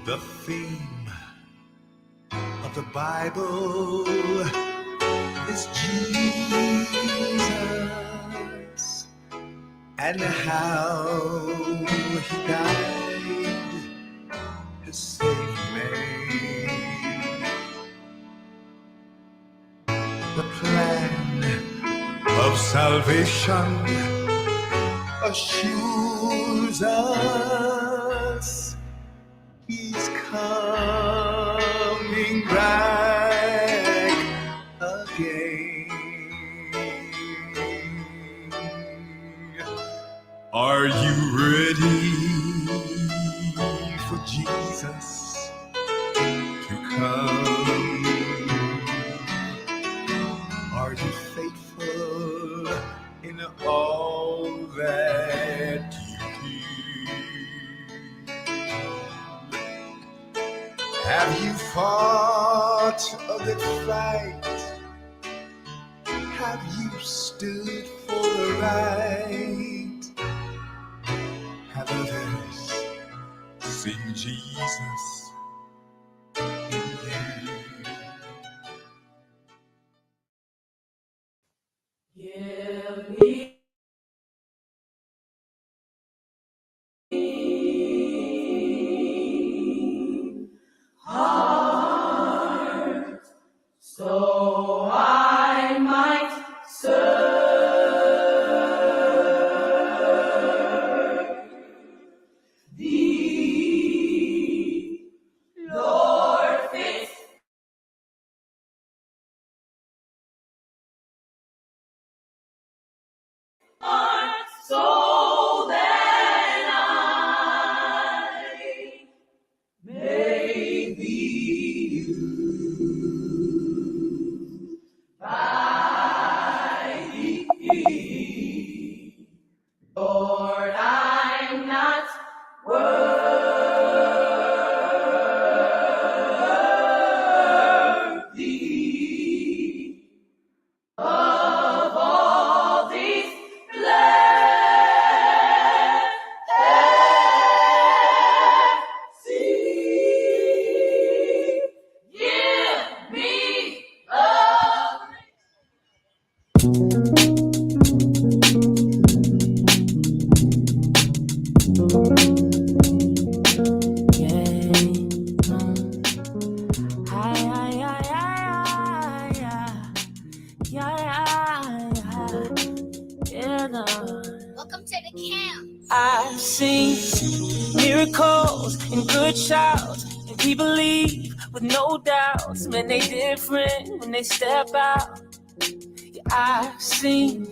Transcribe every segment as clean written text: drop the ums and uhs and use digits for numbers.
The theme of the Bible is Jesus and how he died to save me. The plan of salvation assures us he's coming back again. Are you ready for Jesus to come? Are you faithful in all that you do? Have you fought a good fight? Have you stood for the right? Have others seen Jesus in you? Give me heart, so I might serve thee, Lord, fix heart, so that I may be used by thee. Lord, I'm not worthy of all these blessings. Give me a Welcome to the camp. I've seen miracles and good shouts, and people leave with no doubts. Man, they different when they step out. Yeah, I've seen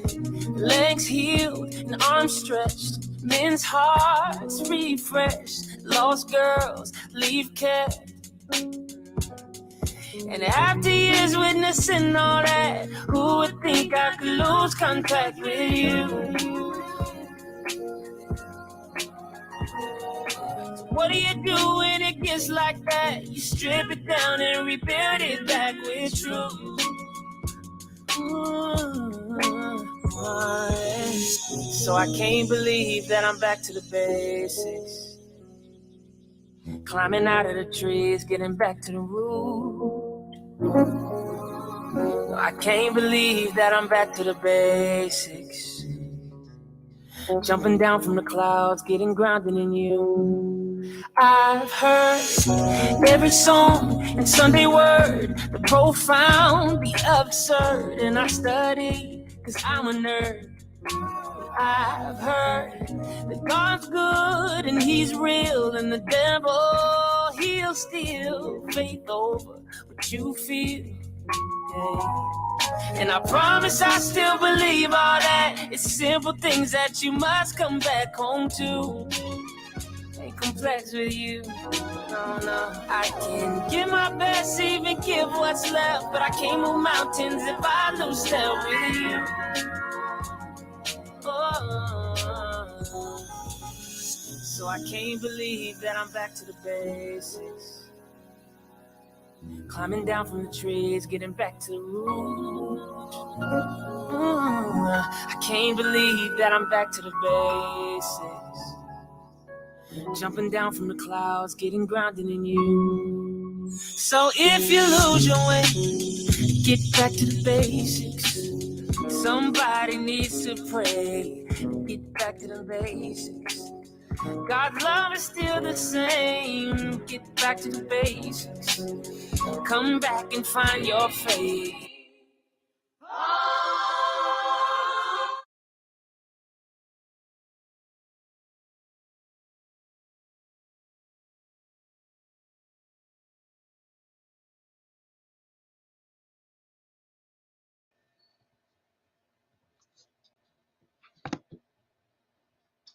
legs healed and arms stretched, men's hearts refreshed, lost girls leave kept. And after years witnessing all that, who would think I could lose contact with you? What do you do when it gets like that? You strip it down and rebuild it back with truth. So I can't believe that I'm back to the basics. Climbing out of the trees, getting back to the root. I can't believe that I'm back to the basics. Jumping down from the clouds, getting grounded in you. I've heard every song and Sunday word, the profound, the absurd, and I study, cause I'm a nerd. I've heard that God's good and he's real, and the devil, he'll steal faith over what you feel. And I promise I still believe all that. It's simple things that you must come back home to. Ain't complex with you, no. I can give my best, even give what's left, but I can't move mountains if I lose step with you. So I can't believe that I'm back to the basics. Climbing down from the trees, getting back to the root. I can't believe that I'm back to the basics. Jumping down from the clouds, getting grounded in you. So if you lose your way, get back to the basics. Somebody needs to pray. Get back to the basics. God's love is still the same. Get back to the basics. Come back and find your faith.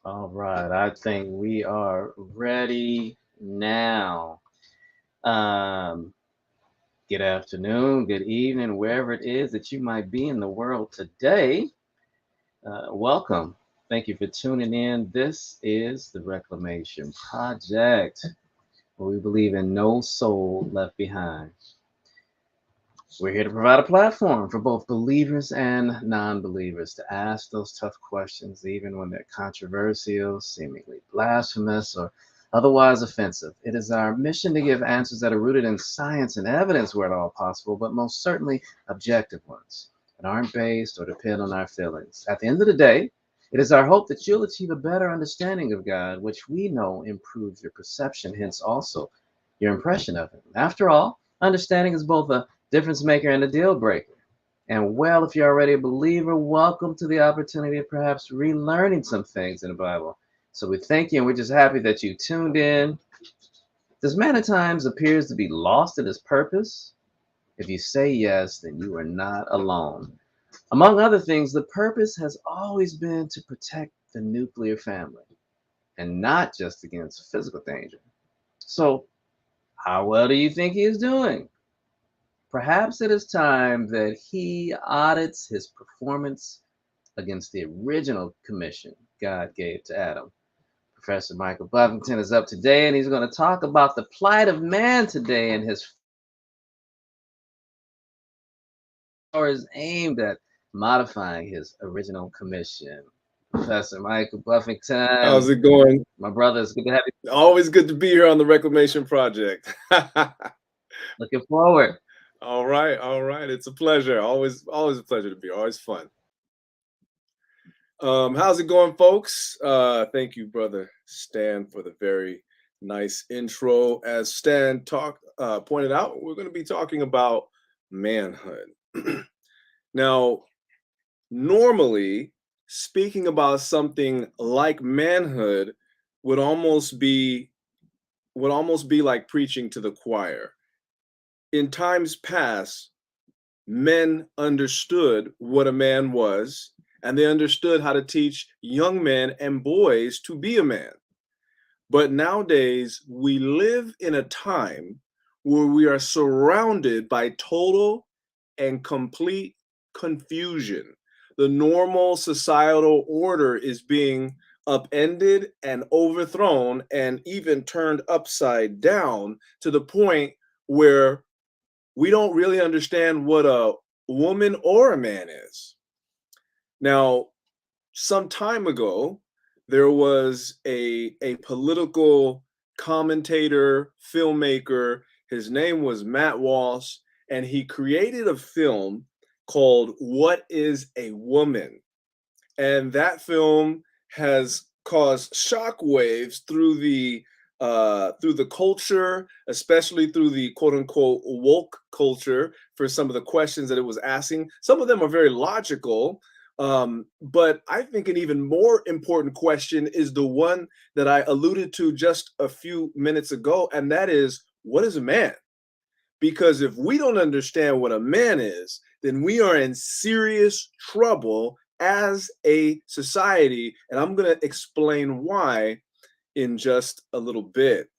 All right, I think we are ready now. Good afternoon, good evening, wherever it is that you might be in the world today. Welcome. Thank you for tuning in. This is the Reclamation Project, where we believe in no soul left behind. We're here to provide a platform for both believers and non-believers to ask those tough questions, even when they're controversial, seemingly blasphemous, or otherwise offensive. It is our mission to give answers that are rooted in science and evidence where at all possible, but most certainly objective ones that aren't based or depend on our feelings. At the end of the day, it is our hope that you'll achieve a better understanding of God, which we know improves your perception, hence also your impression of Him. After all, understanding is both a difference maker and a deal breaker. And well, if you're already a believer, welcome to the opportunity of perhaps relearning some things in the Bible. So we thank you, and we're just happy that you tuned in. This man at times appears to be lost in his purpose. If you say yes, then you are not alone. Among other things, the purpose has always been to protect the nuclear family, and not just against physical danger. So, how well do you think he is doing? Perhaps it is time that he audits his performance against the original commission God gave to Adam. Professor Michael Buffington is up today, and he's going to talk about the plight of man today and his powers aimed at modifying his original commission. Professor Michael Buffington. How's it going? My brother, it's good to have you. Always good to be here on the Reclamation Project. Looking forward. All right. It's a pleasure. Always a pleasure to be here. Always fun. How's it going, folks? Thank you, brother Stan, for the very nice intro. As Stan pointed out, we're going to be talking about manhood. Now, normally, speaking about something like manhood would almost be like preaching to the choir. In times past, men understood what a man was, and they understood how to teach young men and boys to be a man. But nowadays, we live in a time where we are surrounded by total and complete confusion. The normal societal order is being upended and overthrown and even turned upside down to the point where we don't really understand what a woman or a man is. Now, some time ago, there was a political commentator, filmmaker. His name was Matt Walsh, and he created a film called What is a Woman? And that film has caused shockwaves through the culture, especially through the quote unquote woke culture, for some of the questions that it was asking. Some of them are very logical, but I think an even more important question is the one that I alluded to just a few minutes ago, and that is, what is a man? Because if we don't understand what a man is, then we are in serious trouble as a society, and I'm going to explain why in just a little bit.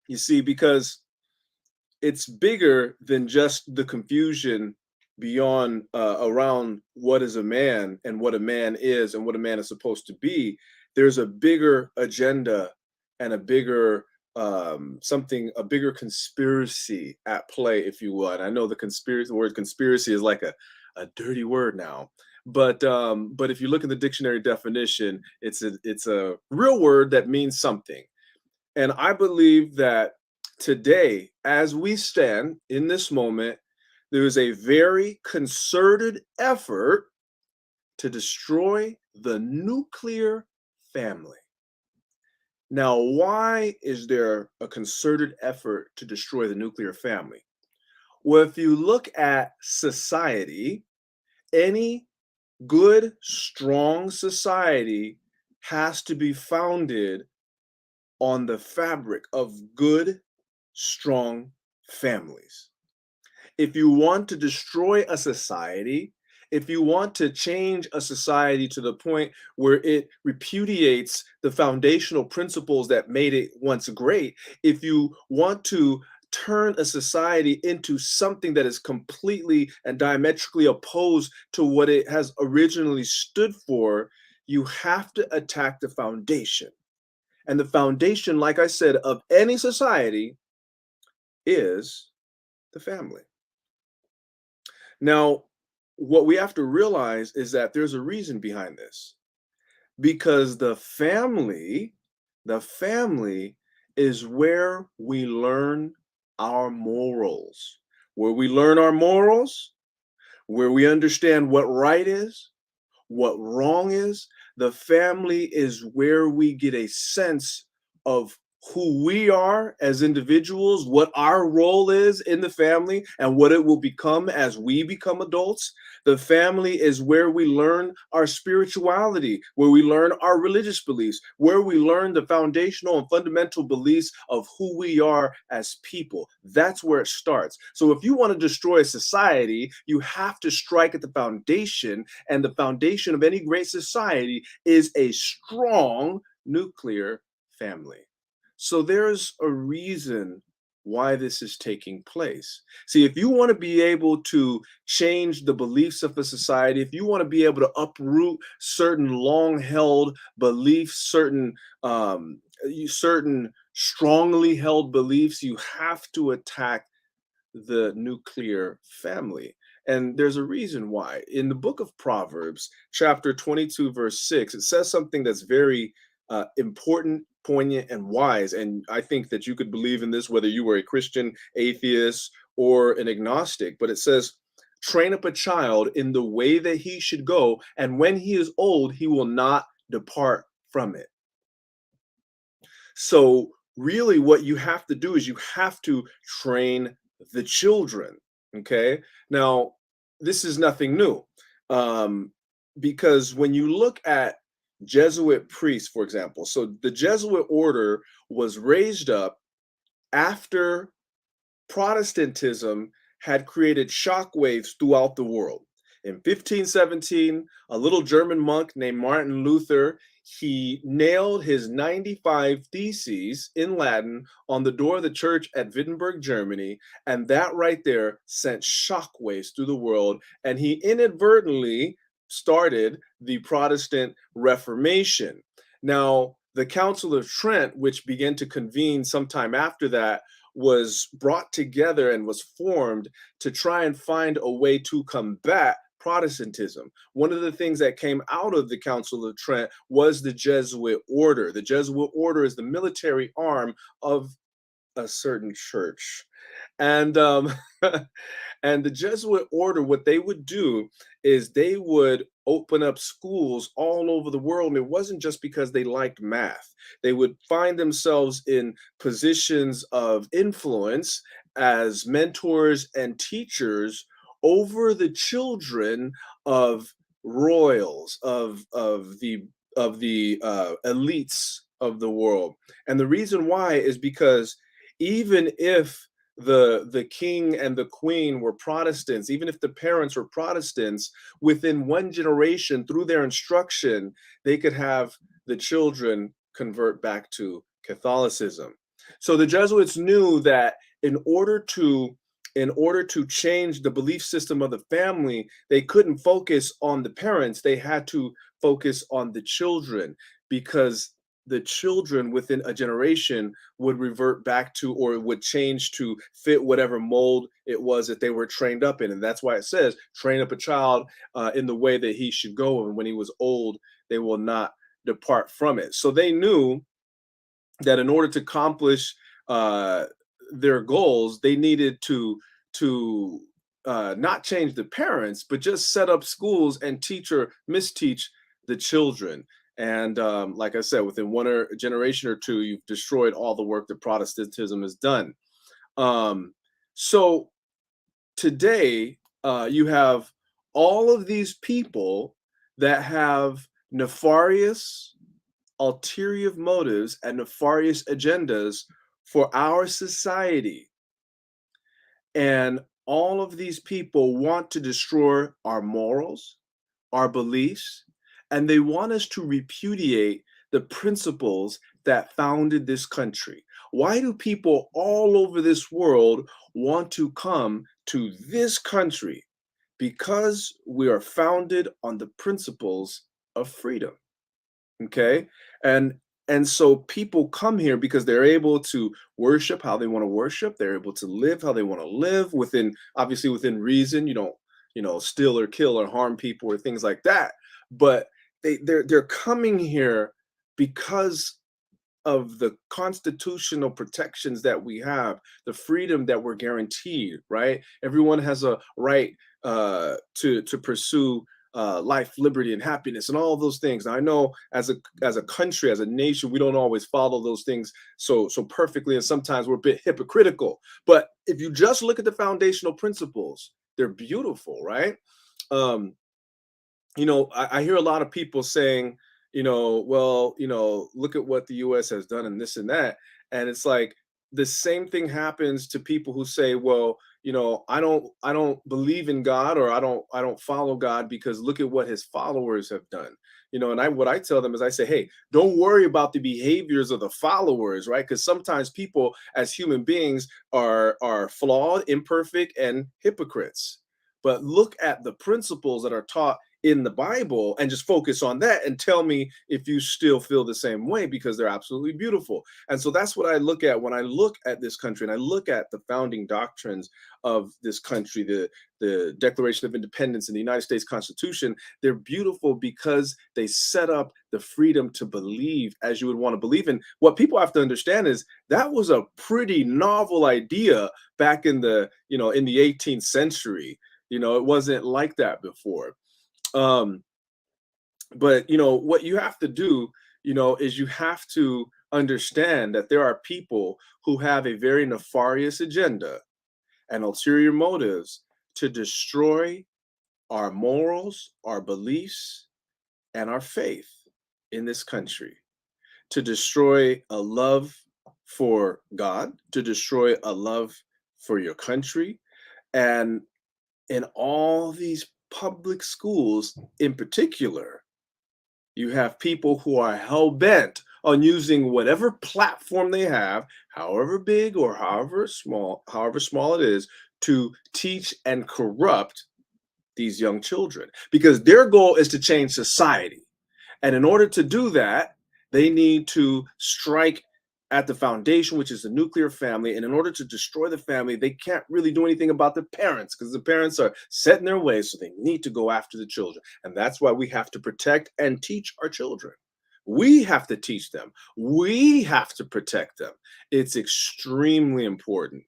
You see, because it's bigger than just the confusion beyond around what is a man and what a man is and what a man is supposed to be. There's a bigger agenda and a bigger a bigger conspiracy at play, if you will. And I know the word conspiracy is like a dirty word now, But if you look at the dictionary definition, it's a real word that means something. And I believe that today, as we stand in this moment, there is a very concerted effort to destroy the nuclear family. Now, why is there a concerted effort to destroy the nuclear family? Well, if you look at society, any good, strong society has to be founded on the fabric of good, strong families. If you want to destroy a society, if you want to change a society to the point where it repudiates the foundational principles that made it once great, if you want to turn a society into something that is completely and diametrically opposed to what it has originally stood for, you have to attack the foundation. And the foundation, like I said, of any society is the family. Now, what we have to realize is that there's a reason behind this, because the family is where we learn our morals, where we learn our morals, where we understand what right is, what wrong is. The family is where we get a sense of who we are as individuals, what our role is in the family, and what it will become as we become adults. The family is where we learn our spirituality, where we learn our religious beliefs, where we learn the foundational and fundamental beliefs of who we are as people. That's where it starts. So if you want to destroy a society, you have to strike at the foundation, and the foundation of any great society is a strong nuclear family. So there's a reason why this is taking place. See, if you want to be able to change the beliefs of a society, if you want to be able to uproot certain long-held beliefs, certain strongly held beliefs, you have to attack the nuclear family. And there's a reason why. In the book of Proverbs, chapter 22, verse 6, it says something that's very important, poignant, and wise. And I think that you could believe in this whether you were a Christian, atheist, or an agnostic. But it says, train up a child in the way that he should go, and when he is old, he will not depart from it. So really what you have to do is you have to train the children. Okay. Now, this is nothing new, because when you look at Jesuit priests, for example, so the Jesuit order was raised up after Protestantism had created shockwaves throughout the world. In 1517, a little German monk named Martin Luther, he nailed his 95 theses in Latin on the door of the church at Wittenberg, Germany, and that right there sent shockwaves through the world, and he inadvertently started the Protestant Reformation. Now, the Council of Trent, which began to convene sometime after that, was brought together and was formed to try and find a way to combat Protestantism. One of the things that came out of the Council of Trent was the Jesuit order. The Jesuit order is the military arm of a certain church. And and the Jesuit order, what they would do is they would open up schools all over the world. And it wasn't just because they liked math. They would find themselves in positions of influence as mentors and teachers over the children of royals, of the elites of the world. And the reason why is because even if the king and the queen were Protestants, even if the parents were Protestants, within one generation, through their instruction, they could have the children convert back to Catholicism. So the Jesuits knew that in order to change the belief system of the family, they couldn't focus on the parents. They had to focus on the children, because the children within a generation would revert back to, or would change to fit whatever mold it was that they were trained up in. And that's why it says, train up a child in the way that he should go. And when he was old, they will not depart from it. So they knew that in order to accomplish their goals, they needed to not change the parents, but just set up schools and teach or misteach the children. And like I said, within one generation or two, you've destroyed all the work that Protestantism has done. So today, you have all of these people that have nefarious, ulterior motives and nefarious agendas for our society. And all of these people want to destroy our morals, our beliefs, and they want us to repudiate the principles that founded this country. Why do people all over this world want to come to this country? Because we are founded on the principles of freedom. Okay. And so people come here because they're able to worship how they want to worship. They're able to live how they want to live within, obviously within reason. You don't, steal or kill or harm people or things like that. But they're coming here because of the constitutional protections that we have, the freedom that we're guaranteed, right? Everyone has a right to pursue life, liberty, and happiness, and all of those things. Now, I know as a country, as a nation, we don't always follow those things so perfectly, and sometimes we're a bit hypocritical. But if you just look at the foundational principles, they're beautiful, right? I hear a lot of people saying, well, look at what the U.S. has done and this and that, and it's like the same thing happens to people who say, well, I don't believe in God, or I don't follow God because look at what his followers have done. And what I tell them is, I say, hey, don't worry about the behaviors of the followers, right? Because sometimes people as human beings are flawed, imperfect, and hypocrites. But look at the principles that are taught in the Bible and just focus on that and tell me if you still feel the same way, because they're absolutely beautiful. And so that's what I look at when I look at this country and I look at the founding doctrines of this country, the Declaration of Independence and the United States Constitution. They're beautiful because they set up the freedom to believe as you would want to believe. And what people have to understand is that was a pretty novel idea back in the 18th century. It wasn't like that before. But what you have to do, is you have to understand that there are people who have a very nefarious agenda and ulterior motives to destroy our morals, our beliefs, and our faith in this country, to destroy a love for God, to destroy a love for your country. And in all these public schools in particular, you have people who are hell-bent on using whatever platform they have, however big or however small it is, to teach and corrupt these young children, because their goal is to change society. And in order to do that, they need to strike at the foundation, which is the nuclear family. And in order to destroy the family, they can't really do anything about the parents, because the parents are set in their ways. So they need to go after the children. And that's why we have to protect and teach our children. We have to teach them. We have to protect them. It's extremely important.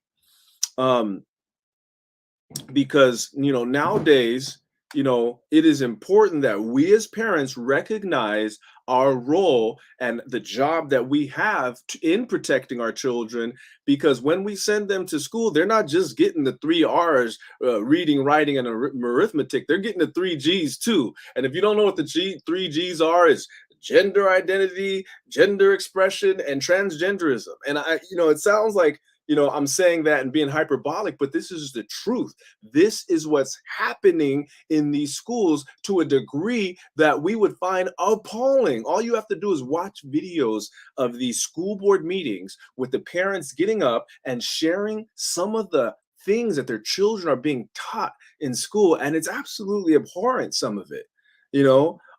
Because, nowadays, it is important that we as parents recognize our role and the job that we have in protecting our children. Because when we send them to school, they're not just getting the 3 R's, reading, writing, and arithmetic. They're getting the 3 G's too. And if you don't know what the 3 G's are, it's gender identity, gender expression, and transgenderism. And it sounds like, I'm saying that and being hyperbolic, but this is the truth. This is what's happening in these schools to a degree that we would find appalling. All you have to do is watch videos of these school board meetings with the parents getting up and sharing some of the things that their children are being taught in school. And it's absolutely abhorrent, some of it,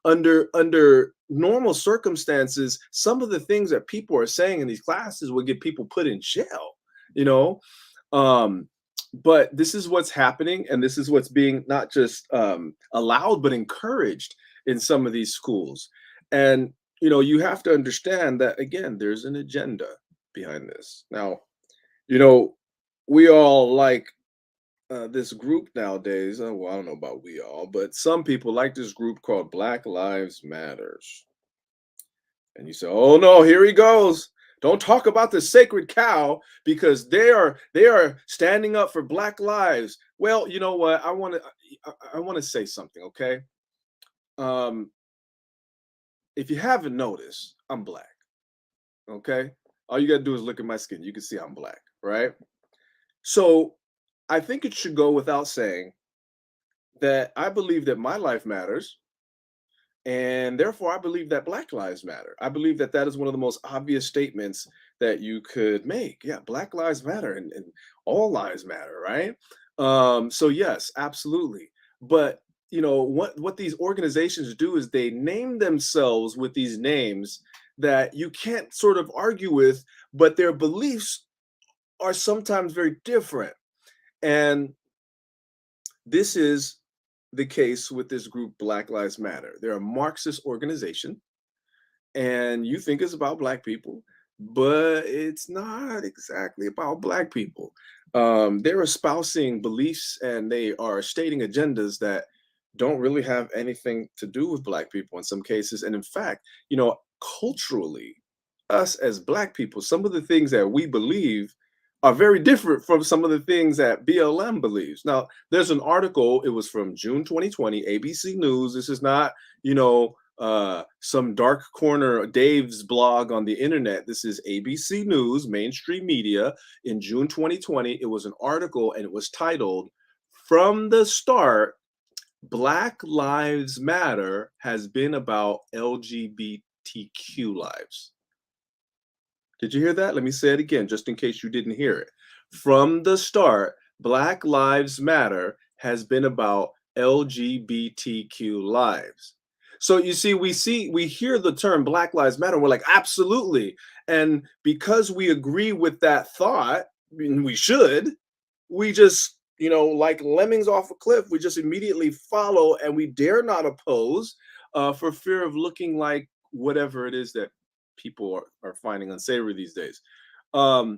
under normal circumstances, some of the things that people are saying in these classes would get people put in jail, you know. But this is what's happening, and this is what's being not just allowed but encouraged in some of these schools. And you have to understand that, again, there's an agenda behind this. Now, we all like this group nowadays. Well, I don't know about we all, but some people like this group called Black Lives Matters. And you say, "Oh no, here he goes. Don't talk about the sacred cow because they are standing up for Black lives." Well, you know what? I want to say something, okay? If you haven't noticed, I'm Black. Okay? All you got to do is look at my skin. You can see I'm Black, right? So, I think it should go without saying that I believe that my life matters. And therefore, I believe that Black lives matter. I believe that that is one of the most obvious statements that you could make. Yeah, Black lives matter, and all lives matter, right? So yes, absolutely. But what these organizations do is they name themselves with these names that you can't sort of argue with, but their beliefs are sometimes very different. And this is the case with this group, Black Lives Matter. They're a Marxist organization, and you think it's about Black people, but it's not exactly about Black people. They're espousing beliefs and they are stating agendas that don't really have anything to do with Black people in some cases. And in fact, culturally, us as Black people, some of the things that we believe are very different from some of the things that BLM believes. Now, there's an article, it was from June 2020, ABC News. This is not, some dark corner Dave's blog on the internet. This is ABC News, mainstream media. In June 2020, it was an article and it was titled, "From the Start, Black Lives Matter has been about LGBTQ lives." Did you hear that? Let me say it again, just in case you didn't hear it. From the start, Black Lives Matter has been about LGBTQ lives. So you see, we hear the term Black Lives Matter, we're like, absolutely. And because we agree with that thought, and we should, we just, like lemmings off a cliff, we just immediately follow and we dare not oppose for fear of looking like whatever it is that people are finding unsavory these days. But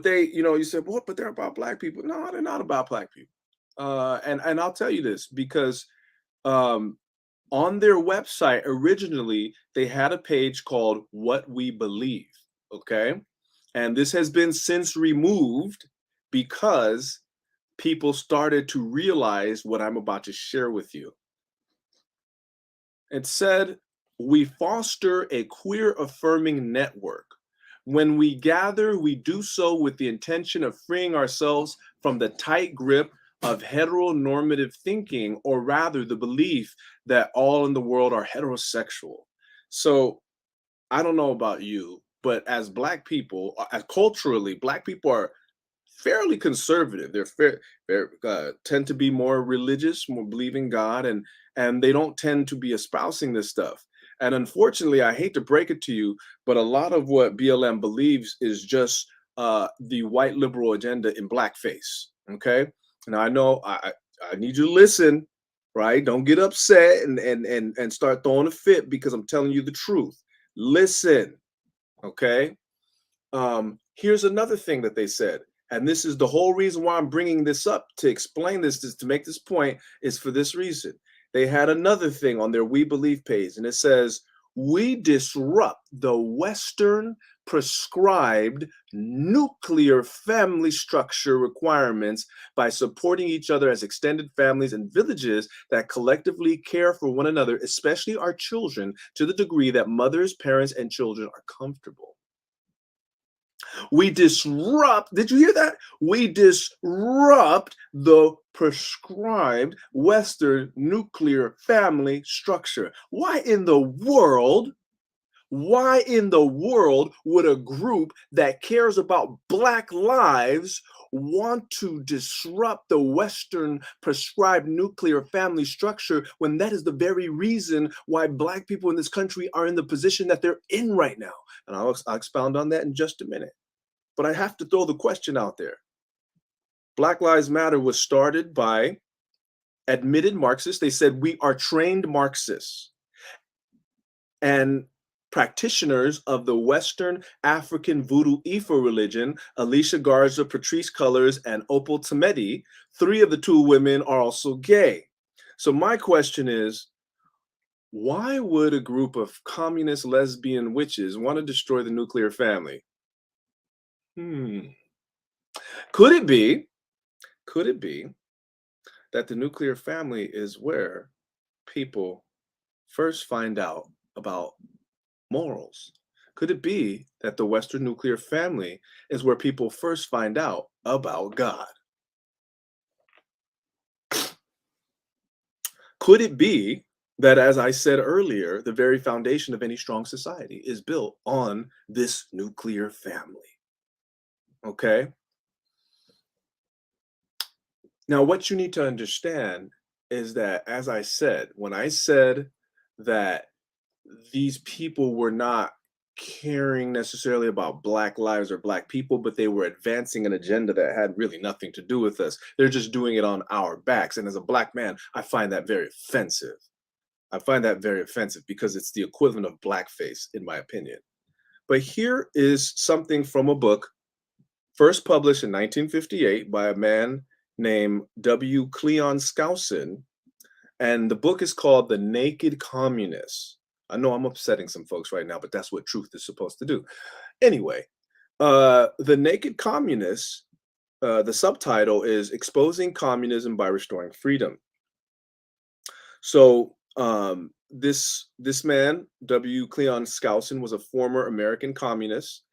they, you said, "What? But they're about Black people." No, they're not about Black people. And I'll tell you this because on their website originally they had a page called "What We Believe." Okay, and this has been since removed because people started to realize what I'm about to share with you. It said, "We foster a queer affirming network. When we gather, we do so with the intention of freeing ourselves from the tight grip of heteronormative thinking, or rather the belief that all in the world are heterosexual." So I don't know about you, but as Black people, culturally, Black people are fairly conservative. They're tend to be more religious, more believe in God, and they don't tend to be espousing this stuff. And unfortunately, I hate to break it to you, but a lot of what BLM believes is just the white liberal agenda in blackface. Okay, now I know I need you to listen, right? Don't get upset and start throwing a fit because I'm telling you the truth. Listen, okay. Here's another thing that they said, and this is the whole reason why I'm bringing this up to explain this, is to make this point, is for this reason. They had another thing on their We Believe page, and it says, "We disrupt the Western prescribed nuclear family structure requirements by supporting each other as extended families and villages that collectively care for one another, especially our children, to the degree that mothers, parents, and children are comfortable." We disrupt, did you hear that? We disrupt the prescribed Western nuclear family structure. Why in the world Why in the world would a group that cares about Black lives want to disrupt the Western prescribed nuclear family structure when that is the very reason why Black people in this country are in the position that they're in right now? And I'll expound on that in just a minute. But I have to throw the question out there. Black Lives Matter was started by admitted Marxists. They said, we are trained Marxists and practitioners of the Western African Voodoo Ifa religion, Alicia Garza, Patrice Cullors, and Opal Tometi. 3 of the 2 women are also gay. So my question is, why would a group of communist lesbian witches want to destroy the nuclear family? Could it be that the nuclear family is where people first find out about morals? Could it be that the Western nuclear family is where people first find out about God? Could it be that, as I said earlier, the very foundation of any strong society is built on this nuclear family? Okay? Now, what you need to understand is that, as I said, when I said that these people were not caring necessarily about Black lives or Black people, but they were advancing an agenda that had really nothing to do with us. They're just doing it on our backs. And as a Black man, I find that very offensive. I find that very offensive because it's the equivalent of blackface, in my opinion. But here is something from a book first published in 1958 by a man named W. Cleon Skousen. And the book is called The Naked Communists. I know I'm upsetting some folks right now, but that's what truth is supposed to do. Anyway, The Naked Communists, the subtitle is Exposing Communism by Restoring Freedom. So this man, W. Cleon Skousen, was a former American communist,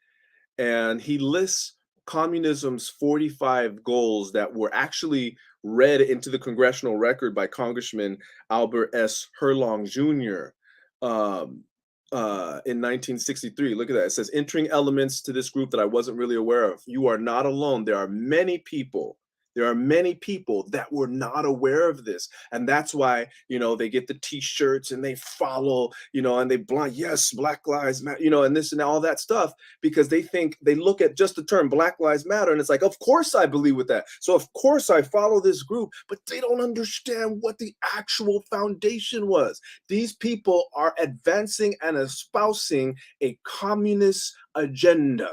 and he lists communism's 45 goals that were actually read into the congressional record by Congressman Albert S. Herlong Jr. In 1963. Look at that. It says, entering elements to this group that I wasn't really aware of. You are not alone. There are many people that were not aware of this. And that's why, they get the t-shirts and they follow, and they blind, yes, Black Lives Matter, and this and all that stuff, because they look at just the term Black Lives Matter. And it's like, of course I believe with that. So of course I follow this group, but they don't understand what the actual foundation was. These people are advancing and espousing a communist agenda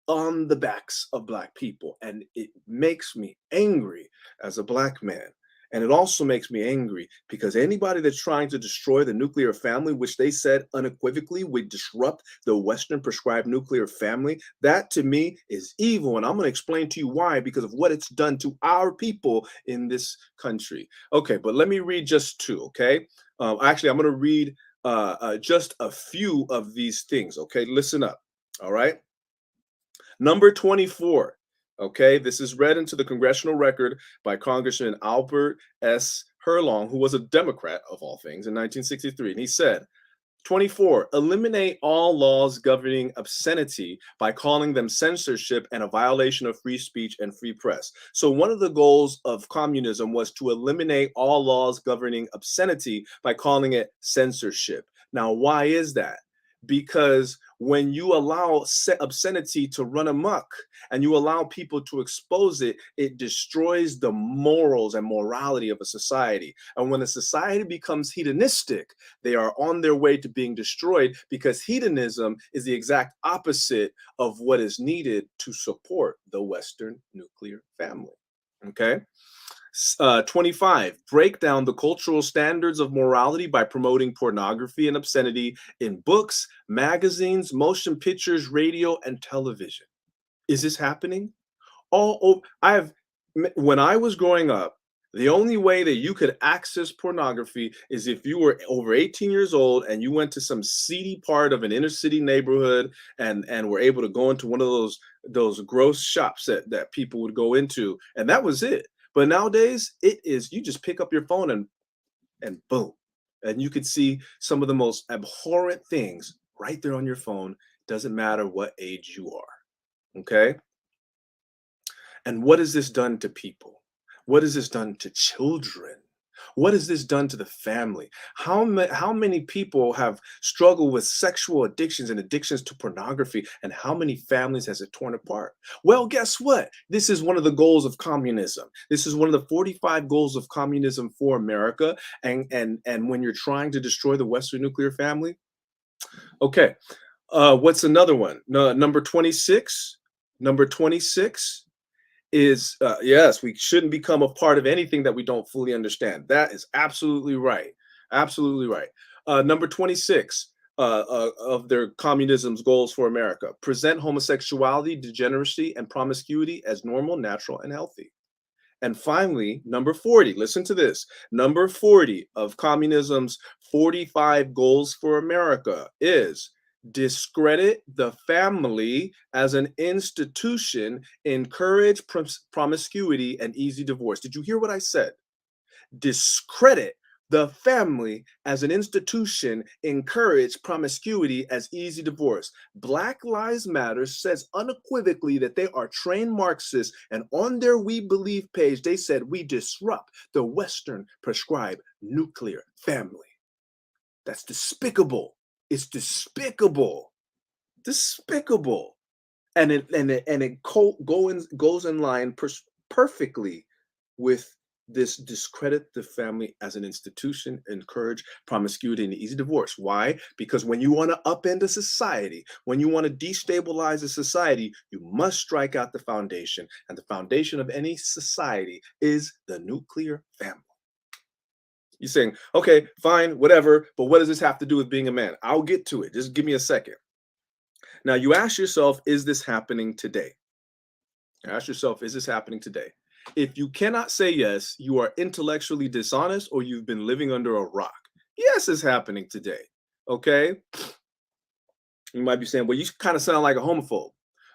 on the backs of Black people. And it makes me angry as a Black man. And it also makes me angry because anybody that's trying to destroy the nuclear family, which they said unequivocally would disrupt the Western prescribed nuclear family, that to me is evil. And I'm going to explain to you why, because of what it's done to our people in this country. Okay, but let me read just 2, okay? Actually, I'm going to read just a few of these things, okay? Listen up, all right? Number 24, okay, this is read into the congressional record by Congressman Albert S. Herlong, who was a Democrat of all things in 1963. And he said, 24, eliminate all laws governing obscenity by calling them censorship and a violation of free speech and free press. So one of the goals of communism was to eliminate all laws governing obscenity by calling it censorship. Now, why is that? Because when you allow obscenity to run amok and you allow people to expose it, it destroys the morals and morality of a society. And when a society becomes hedonistic, they are on their way to being destroyed, because hedonism is the exact opposite of what is needed to support the Western nuclear family. Okay. 25, break down the cultural standards of morality by promoting pornography and obscenity in books, magazines, motion pictures, radio, and television. Is this happening? When I was growing up, the only way that you could access pornography is if you were over 18 years old and you went to some seedy part of an inner city neighborhood and were able to go into one of those gross shops that people would go into, and that was it. But nowadays, it is, you just pick up your phone and boom, and you could see some of the most abhorrent things right there on your phone. Doesn't matter what age you are. Okay. And what has this done to people? What has this done to children? What has this done to the family? How many people have struggled with sexual addictions and addictions to pornography? And how many families has it torn apart? Well, guess what? This is one of the goals of communism. This is one of the 45 goals of communism for America. And when you're trying to destroy the Western nuclear family, okay. What's another one? No, number 26. Number 26 is yes, we shouldn't become a part of anything that we don't fully understand. That is absolutely right. Absolutely right. Number 26 of their communism's goals for America: present homosexuality, degeneracy, and promiscuity as normal, natural, and healthy. And finally, number 40, listen to this. Number 40 of communism's 45 goals for America is discredit the family as an institution, encourage promiscuity and easy divorce. Did you hear what I said? Discredit the family as an institution, encourage promiscuity as easy divorce. Black Lives Matter says unequivocally that they are trained Marxists, and on their We Believe page, they said we disrupt the Western prescribed nuclear family. That's despicable. It's despicable. Despicable. And it goes in line perfectly with this: discredit the family as an institution, encourage promiscuity and easy divorce. Why? Because when you want to upend a society, when you want to destabilize a society, you must strike out the foundation. And the foundation of any society is the nuclear family. You're saying, okay, fine, whatever, but what does this have to do with being a man? I'll get to it. Just give me a second. Now, you ask yourself, is this happening today? Ask yourself, is this happening today? If you cannot say yes, you are intellectually dishonest or you've been living under a rock. Yes, it's happening today. Okay? You might be saying, well, you kind of sound like a homophobe.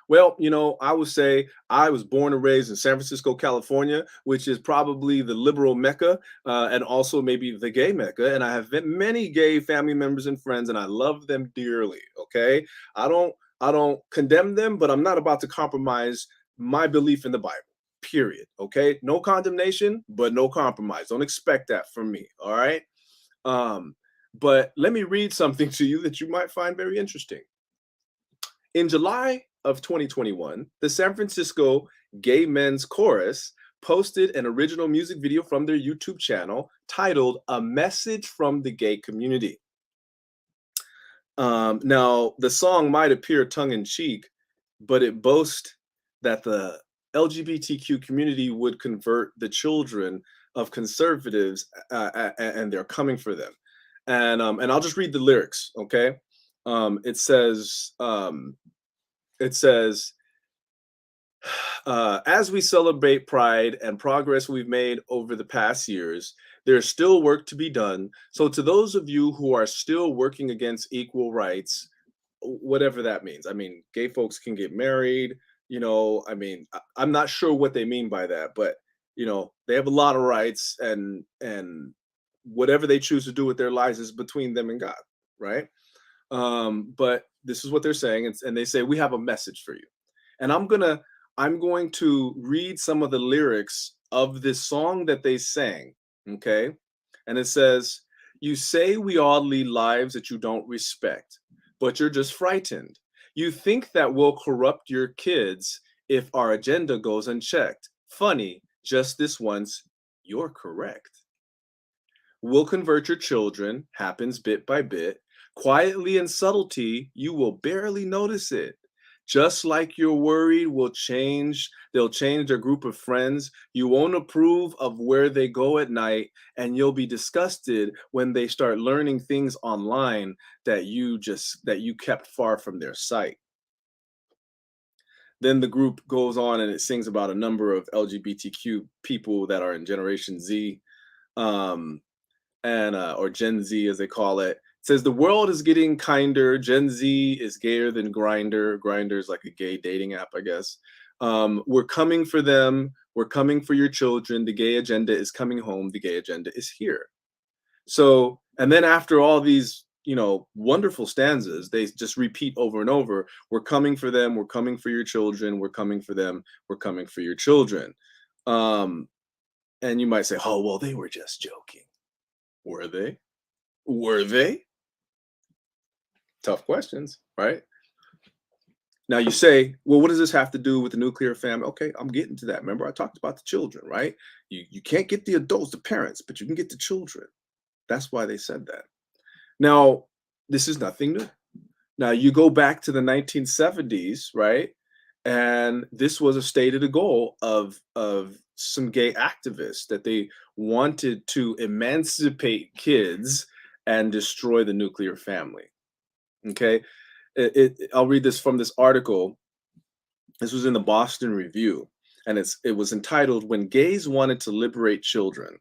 Well, I would say I was born and raised in San Francisco, California, which is probably the liberal Mecca, and also maybe the gay Mecca. And I have many gay family members and friends, and I love them dearly. Okay, I don't condemn them, but I'm not about to compromise my belief in the Bible. Period. Okay, no condemnation, but no compromise. Don't expect that from me. All right. But let me read something to you that you might find very interesting. In July of 2021, the San Francisco Gay Men's Chorus posted an original music video from their YouTube channel titled "A Message from the Gay Community." Now, the song might appear tongue-in-cheek, but it boasts that the LGBTQ community would convert the children of conservatives, and they're coming for them. And I'll just read the lyrics, okay? It says, as we celebrate pride and progress we've made over the past years, there's still work to be done. So to those of you who are still working against equal rights, whatever that means. I mean, gay folks can get married, I'm not sure what they mean by that, but they have a lot of rights, and whatever they choose to do with their lives is between them and God, right? But this is what they're saying, and they say, we have a message for you. And I'm going to read some of the lyrics of this song that they sang, okay? And it says, you say we all lead lives that you don't respect, but you're just frightened. You think that we'll corrupt your kids if our agenda goes unchecked. Funny, just this once, you're correct. We'll convert your children, happens bit by bit. Quietly and subtlety, you will barely notice it. Just like you're worried they'll change their group of friends. You won't approve of where they go at night, and you'll be disgusted when they start learning things online that you kept far from their sight. Then the group goes on and it sings about a number of LGBTQ people that are in Generation Z, or Gen Z as they call it. It says the world is getting kinder. Gen Z is gayer than Grindr. Grindr is like a gay dating app, I guess. We're coming for them. We're coming for your children. The gay agenda is coming home. The gay agenda is here. So, and then after all these wonderful stanzas. They just repeat over and over. We're coming for them. We're coming for your children. We're coming for them. We're coming for your children. And you might say, oh, well, they were just joking. Were they? Were they? Tough questions, right? Now you say, well, what does this have to do with the nuclear family? Okay, I'm getting to that. Remember, I talked about the children, right? You can't get the adults, the parents, but you can get the children. That's why they said that. Now, this is nothing new. Now, you go back to the 1970s, right? And this was a stated goal of some gay activists, that they wanted to emancipate kids and destroy the nuclear family. Okay? I'll read this from this article. This was in the Boston Review, and it was entitled "When Gays Wanted to Liberate Children."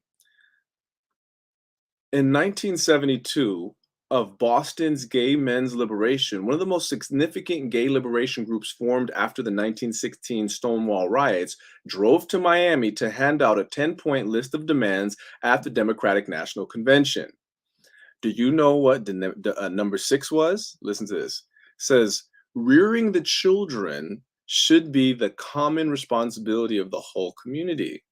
In 1972, of Boston's gay men's liberation, one of the most significant gay liberation groups formed after the 1916 Stonewall riots, drove to Miami to hand out a 10-point list of demands at the Democratic National Convention. Do you know what number 6 was? Listen to this. It says, rearing the children should be the common responsibility of the whole community.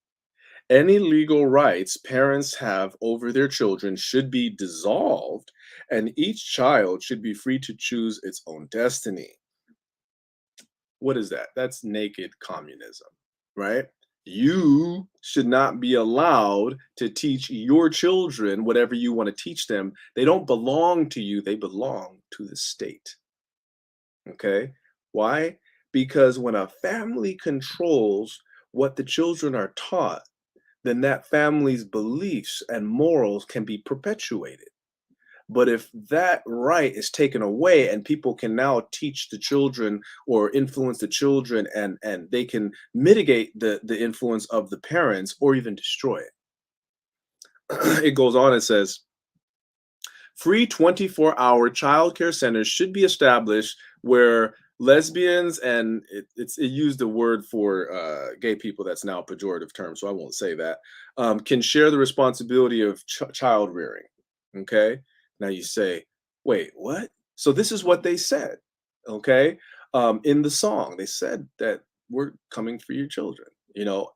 Any legal rights parents have over their children should be dissolved, and each child should be free to choose its own destiny. What is that? That's naked communism, right? You should not be allowed to teach your children whatever you want to teach them. They don't belong to you, they belong to the state. Okay? Why? Because when a family controls what the children are taught, then that family's beliefs and morals can be perpetuated. But if that right is taken away and people can now teach the children or influence the children, and they can mitigate the influence of the parents or even destroy it. It goes on and says, free 24-hour childcare centers should be established where lesbians, and it used the word for gay people that's now a pejorative term, so I won't say that, can share the responsibility of child rearing. Okay, now you say, wait, what? So this is what they said. Okay, in the song they said that we're coming for your children,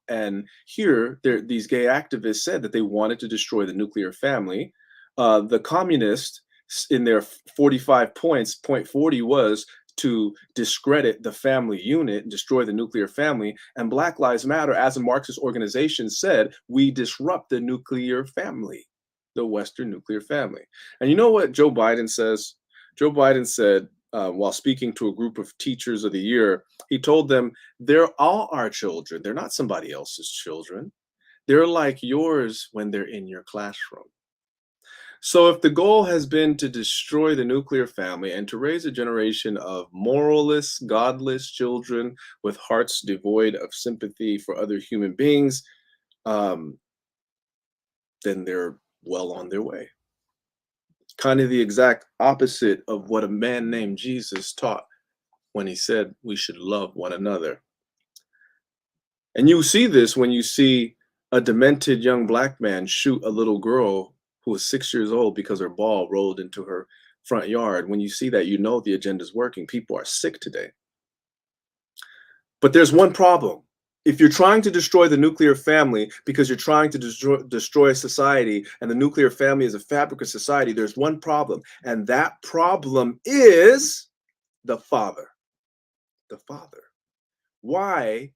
and here these gay activists said that they wanted to destroy the nuclear family. The communists, in their 45 points, point 40 was to discredit the family unit, destroy the nuclear family. And Black Lives Matter, as a Marxist organization, said, we disrupt the nuclear family, the Western nuclear family. And you know what Joe Biden says? Joe Biden said, while speaking to a group of teachers of the year, he told them, they're all our children. They're not somebody else's children. They're like yours when they're in your classroom. So if the goal has been to destroy the nuclear family and to raise a generation of moralless, godless children with hearts devoid of sympathy for other human beings, then they're well on their way. Kind of the exact opposite of what a man named Jesus taught when he said we should love one another. And you see this when you see a demented young Black man shoot a little girl who was 6 years old because her ball rolled into her front yard. When you see that, you know the agenda is working. People are sick today. But there's one problem. If you're trying to destroy the nuclear family because you're trying to destroy society, and the nuclear family is a fabric of society, there's one problem. And that problem is the father. The father. Why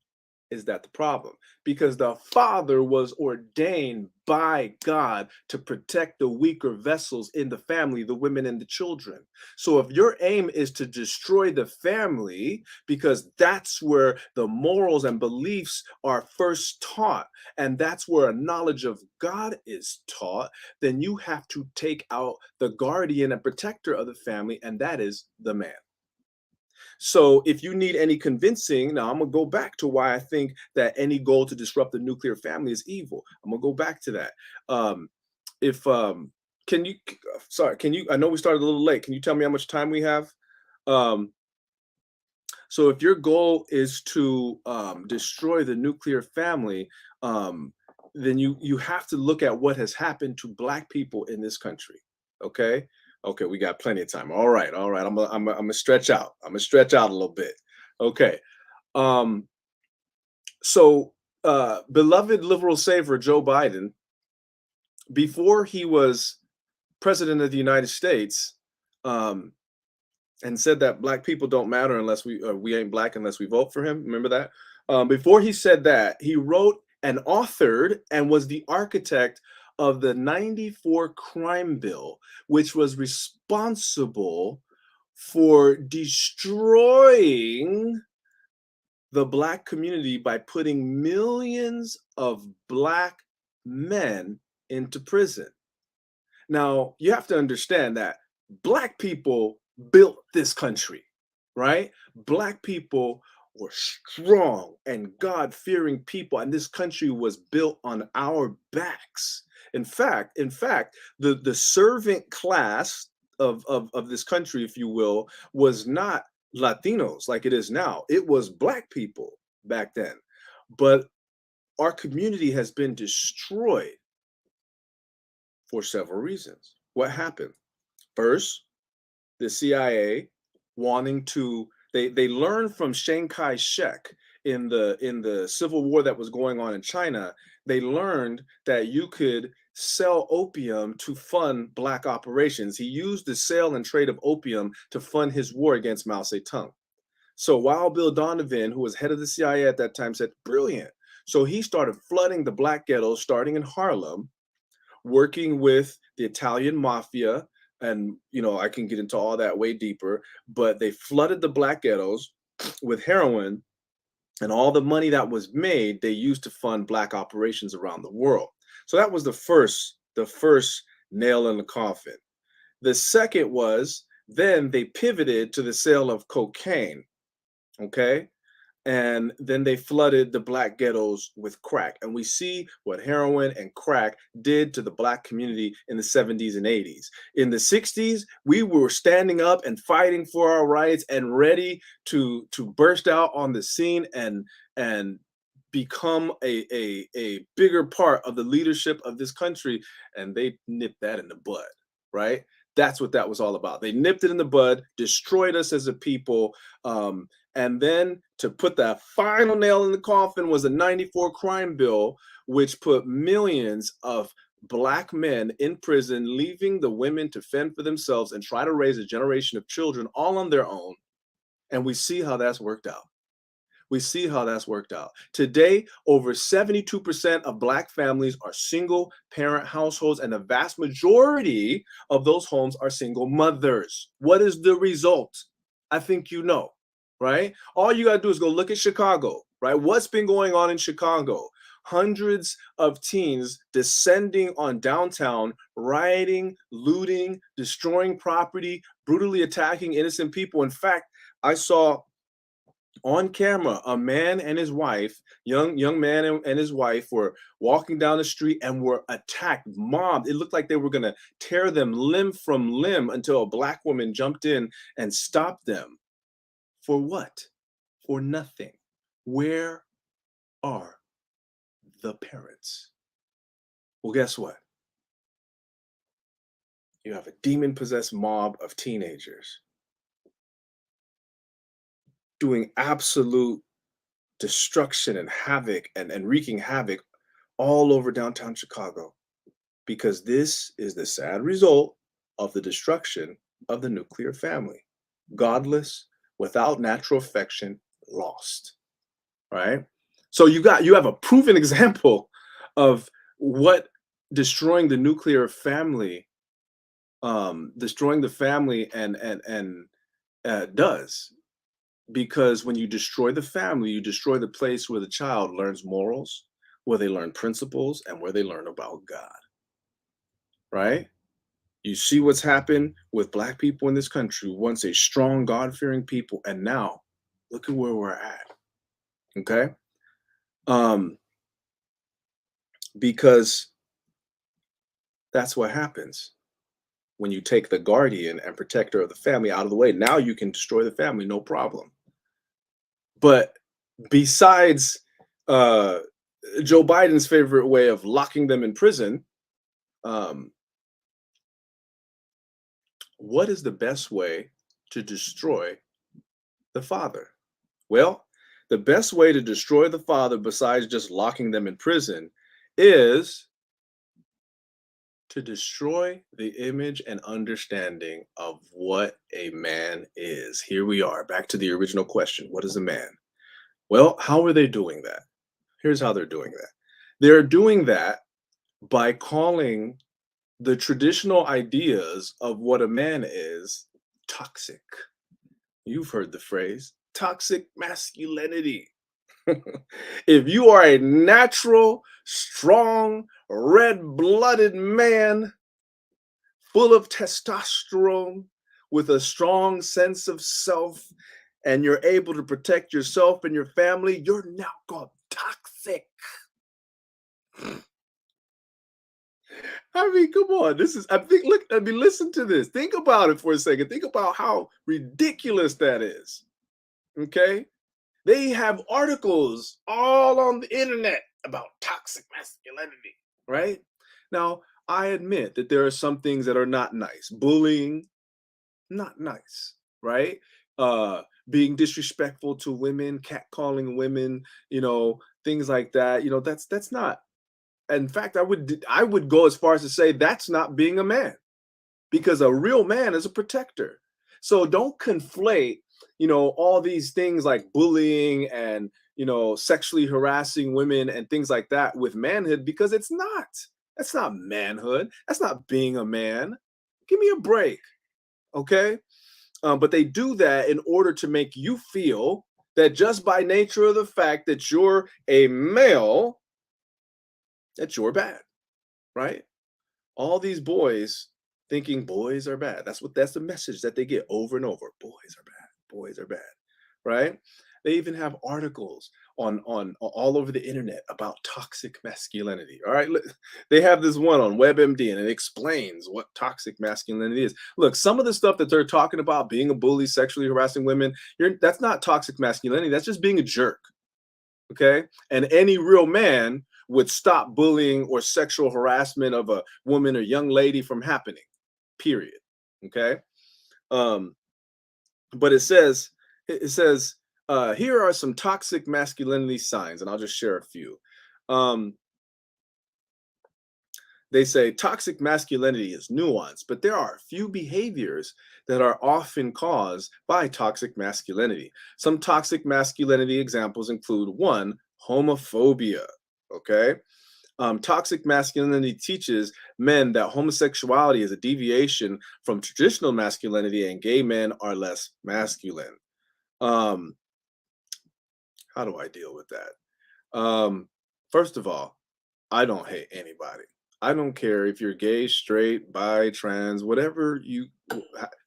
is that the problem? Because the father was ordained by God to protect the weaker vessels in the family, the women and the children. So if your aim is to destroy the family, because that's where the morals and beliefs are first taught, and that's where a knowledge of God is taught, then you have to take out the guardian and protector of the family, and that is the man. So if you need any convincing, now I'm going to go back to why I think that any goal to disrupt the nuclear family is evil. I'm going to go back to that. Can you, I know we started a little late. Can you tell me how much time we have? So if your goal is to destroy the nuclear family, then you have to look at what has happened to Black people in this country. Okay. Okay, we got plenty of time. All right, all right. I'm gonna stretch out. I'm gonna stretch out a little bit. Okay. Um, so beloved liberal saver Joe Biden, before he was president of the United States, um, and said that black people don't matter unless we ain't black unless we vote for him. Remember that? Before he said that, he wrote and authored and was the architect of the '94 crime bill, which was responsible for destroying the black community by putting millions of black men into prison. Now, you have to understand that black people built this country, right? Black people were strong and God-fearing people, and this country was built on our backs. In fact, the servant class of this country, if you will, was not Latinos like it is now. It was black people back then. But our community has been destroyed for several reasons. What happened? First, the CIA wanting to they learned from Chiang Kai-shek in the civil war that was going on in China. They learned that you could sell opium to fund black operations. He used the sale and trade of opium to fund his war against Mao Zedong. So Wild Bill Donovan, who was head of the CIA at that time, said, brilliant. So he started flooding the black ghettos, starting in Harlem, working with the Italian mafia. And, I can get into all that way deeper, but they flooded the black ghettos with heroin, and all the money that was made, they used to fund black operations around the world. So that was the first nail in the coffin. The second was then they pivoted to the sale of cocaine. Okay. And then they flooded the black ghettos with crack. And we see what heroin and crack did to the black community in the 70s and 80s. In the 60s, we were standing up and fighting for our rights and ready to burst out on the scene and become a bigger part of the leadership of this country. And they nipped that in the bud, right? That's what that was all about. They nipped it in the bud, destroyed us as a people. And then to put the final nail in the coffin was the '94 crime bill, which put millions of black men in prison, leaving the women to fend for themselves and try to raise a generation of children all on their own. And we see how that's worked out. Today, over 72% of black families are single parent households, and the vast majority of those homes are single mothers. What is the result? I think you know, right? All you got to do is go look at Chicago, right? What's been going on in Chicago? Hundreds of teens descending on downtown, rioting, looting, destroying property, brutally attacking innocent people. In fact, I saw on camera a man and his wife, young man and his wife, were walking down the street and were attacked, mobbed. It looked like they were going to tear them limb from limb until a black woman jumped in and stopped them. For what? For nothing. Where are the parents? Well, guess what? You have a demon-possessed mob of teenagers doing absolute destruction and havoc and wreaking havoc all over downtown Chicago, because this is the sad result of the destruction of the nuclear family. Godless, without natural affection, lost, right? So you have a proven example of what destroying the nuclear family, destroying the family and does. Because when you destroy the family, you destroy the place where the child learns morals, where they learn principles, and where they learn about God, right? You see what's happened with black people in this country, once a strong, God-fearing people, and now look at where we're at, okay? Because that's what happens when you take the guardian and protector of the family out of the way. Now you can destroy the family, no problem. But besides Joe Biden's favorite way of locking them in prison, what is the best way to destroy the father? Well, the best way to destroy the father, besides just locking them in prison, is to destroy the image and understanding of what a man is. Here we are, back to the original question. What is a man? Well, how are they doing that? Here's how they're doing that. They're doing that by calling the traditional ideas of what a man is toxic. You've heard the phrase toxic masculinity. If you are a natural, strong, red blooded man full of testosterone with a strong sense of self, and you're able to protect yourself and your family, you're now called toxic. I mean, come on. This is, I think, look, I mean, listen to this. Think about it for a second. Think about how ridiculous that is. Okay. They have articles all on the internet about toxic masculinity, right? Now, I admit that there are some things that are not nice. Bullying, not nice, right? Being disrespectful to women, catcalling women, things like that. That's not. In fact, I would go as far as to say that's not being a man, because a real man is a protector. So don't conflate, all these things like bullying and, sexually harassing women and things like that with manhood, because it's not. That's not manhood. That's not being a man. Give me a break. Okay. But they do that in order to make you feel that just by nature of the fact that you're a male, that you're bad, right? All these boys thinking boys are bad. That's the message that they get over and over. Boys are bad. Boys are bad, right? They even have articles on all over the internet about toxic masculinity. All right, they have this one on WebMD, and it explains what toxic masculinity is. Look, some of the stuff that they're talking about, being a bully, sexually harassing women, that's not toxic masculinity. That's just being a jerk. Okay, and any real man would stop bullying or sexual harassment of a woman or young lady from happening, period. Okay. But it says here are some toxic masculinity signs, and I'll just share a few. They say toxic masculinity is nuanced, but there are a few behaviors that are often caused by toxic masculinity. Some toxic masculinity examples include: one, homophobia. Okay. Toxic masculinity teaches men that homosexuality is a deviation from traditional masculinity and gay men are less masculine. Um, how do I deal with that? First of all, I don't hate anybody. I don't care if you're gay, straight, bi, trans, whatever you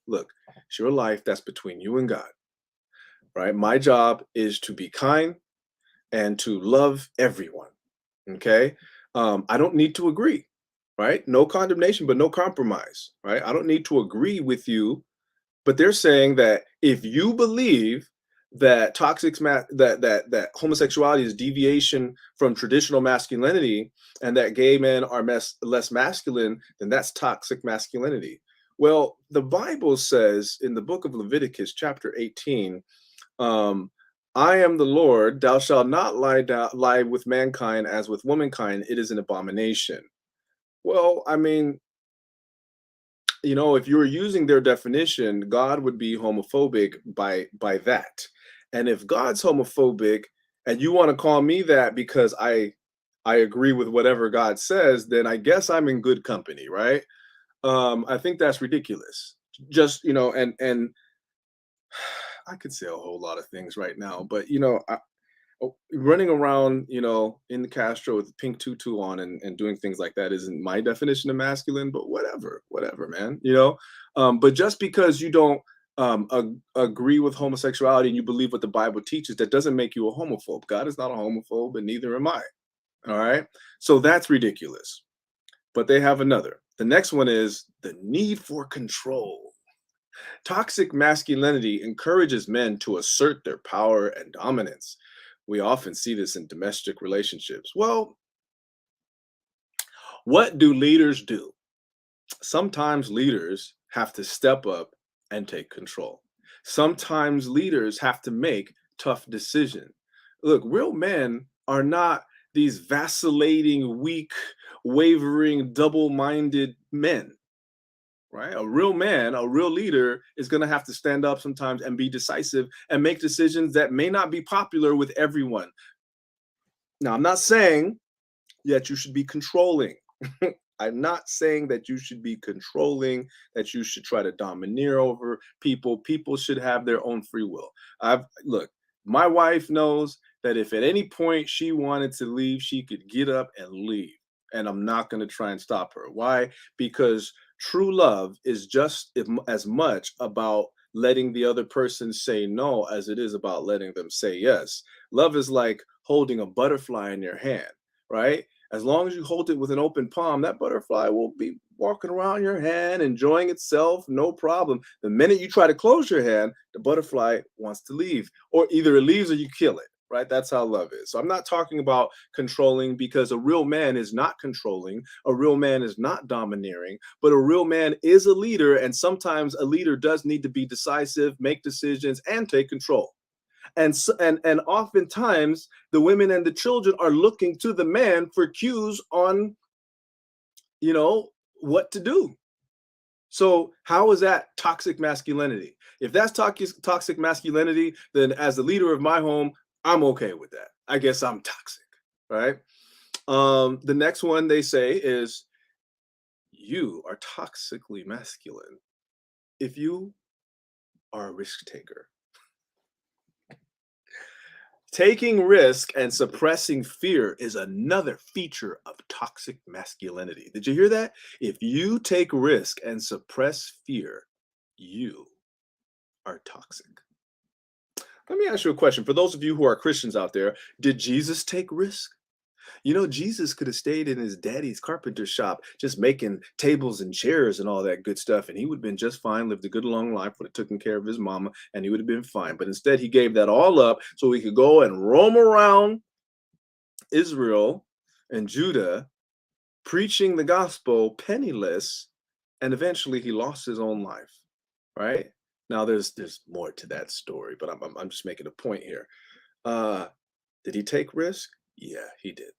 look, it's your life. That's between you and God, right? My job is to be kind and to love everyone. Okay. I don't need to agree, right? No condemnation, but no compromise, right? I don't need to agree with you, but they're saying that if you believe that that homosexuality is deviation from traditional masculinity and that gay men are less masculine, then that's toxic masculinity. Well, the Bible says in the book of Leviticus, chapter 18, I am the Lord, thou shalt not lie with mankind as with womankind, it is an abomination. Well, I mean, if you were using their definition, God would be homophobic by that. And if God's homophobic and you want to call me that because I agree with whatever God says, then I guess I'm in good company, right? I think that's ridiculous. Just, and I could say a whole lot of things right now, but running around, in the Castro with the pink tutu on and doing things like that isn't my definition of masculine, but whatever, man, but just because you don't agree with homosexuality and you believe what the Bible teaches, that doesn't make you a homophobe. God is not a homophobe, and neither am I. All right. So that's ridiculous. But they have another. The next one is the need for control. Toxic masculinity encourages men to assert their power and dominance. We often see this in domestic relationships. Well, what do leaders do? Sometimes leaders have to step up and take control. Sometimes leaders have to make tough decisions. Look, real men are not these vacillating, weak, wavering, double-minded men, right? A real man, a real leader is going to have to stand up sometimes and be decisive and make decisions that may not be popular with everyone. Now, I'm not saying that you should be controlling. I'm not saying that you should be controlling, that you should try to domineer over people. People should have their own free will. Look, my wife knows that if at any point she wanted to leave, she could get up and leave. And I'm not going to try and stop her. Why? Because true love is just as much about letting the other person say no as it is about letting them say yes. Love is like holding a butterfly in your hand, right? As long as you hold it with an open palm, that butterfly will be walking around your hand, enjoying itself, no problem. The minute you try to close your hand, the butterfly wants to leave, or either it leaves or you kill it, right? That's how love is. So I'm not talking about controlling, because a real man is not controlling. A real man is not domineering, but a real man is a leader. And sometimes a leader does need to be decisive, make decisions, and take control. And oftentimes the women and the children are looking to the man for cues on, what to do. So how is that toxic masculinity? If that's toxic masculinity, then as the leader of my home, I'm okay with that. I guess I'm toxic, right? The next one they say is, you are toxically masculine if you are a risk taker. Taking risk and suppressing fear is another feature of toxic masculinity. Did you hear that? If you take risk and suppress fear, you are toxic. Let me ask you a question. For those of you who are Christians out there, did Jesus take risk? Jesus could have stayed in his daddy's carpenter shop, just making tables and chairs and all that good stuff, and he would have been just fine, lived a good long life, would have taken care of his mama, and he would have been fine. But instead, he gave that all up so he could go and roam around Israel and Judah, preaching the gospel penniless, and eventually he lost his own life, right? Now, there's more to that story, but I'm just making a point here. Did he take risk? Yeah, he did.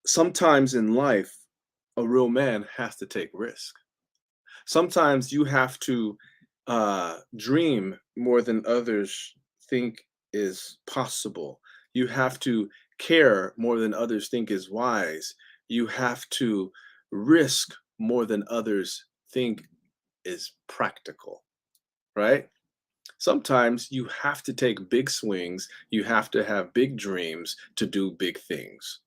Sometimes in life, a real man has to take risk. Sometimes you have to dream more than others think is possible. You have to care more than others think is wise. You have to risk more than others think is practical, right? Sometimes you have to take big swings. You have to have big dreams to do big things.